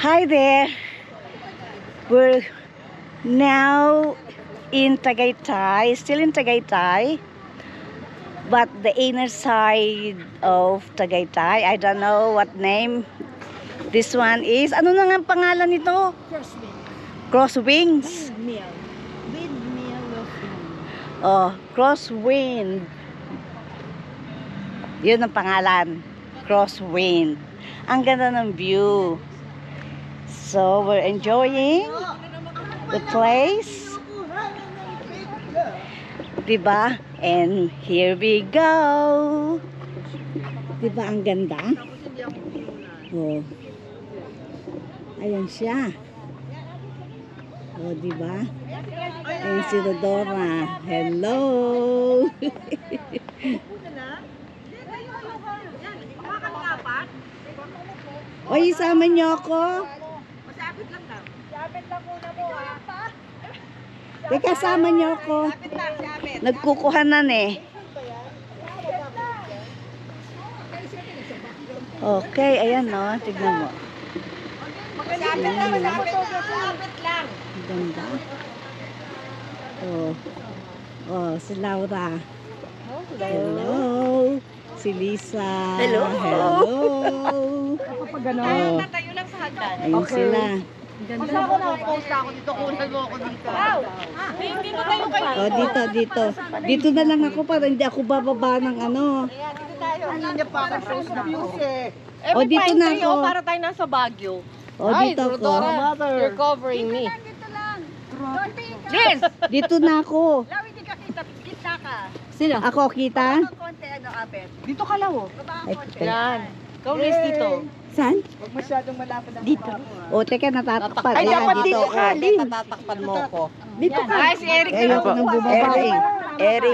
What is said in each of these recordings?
Hi there. We're now in Tagaytay, still in Tagaytay, but the inner side of Tagaytay. I don't know what name this one is. Ano na nga ang pangalan nito? Crosswinds. Windmill. Windmill of wind. Oh, Crosswind. Yun ang pangalan. Crosswind. Ang ganda ng view. So, we're enjoying the place. Diba? And here we go. Diba ang ganda? Oh. Ayan siya. Oh, diba? Ayan si Rodora. Hello! O, isama niyo ako. Masapit lang daw. Sapit lang muna mo ha. Teka, sama niyo ako. Sapit lang, sapit. Nagkukuhanan eh. Okay, ayan no. Tignan mo. Sapit lang, sapit lang. Ang ganda. Oh. Oh, si Laura. Hello. Si Lisa. Hello. Hello. Oh. Tatayo lang sa hagdan. Ayun sila. Basta ako nakapost ako dito, kunan mo ako dito. Dito tayo kayo. Oh, dito. Dito na lang ako para hindi ako bababa ng ano. Ayan, dito tayo. Hindi niya pa ako fresh na music. Oh, dito na ako. Para tayo nasa Baguio. Oh, dito ako. You're covering me. Dito lang. Liz! Dito na ako. Lawi, di ka kita. Kita ka. Sino? Ako kita? Ang konti, ano, apet. Dito ka lang oh. Baba ang Ay, konti. Yan. Ikaw Liz dito. Saan? Huwag masyadong malapad ang Dito. O, teka, natatakpan. Ay, Ayan, dapat dito ako. ka, Liz. Tatakpan mo ko. Dito ka. Ay, si Eric. Ayoko nang bumaba eh.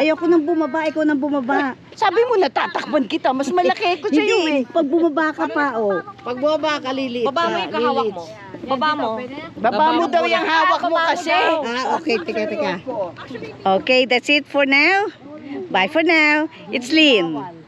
Ayoko nang bumaba, ikaw nang bumaba. Sabi mo natatakpan kita. Mas malaki ko sa iyo eh. Hindi, pag bumaba ka pa, oh. Pag bumaba ka, liliit ka. Baba mo yung kahawak mo. Baba mo. Baba mo daw yung hawak mo kasi. Ah, okay, teka. Okay, that's it for now. Bye for now. It's Lynn.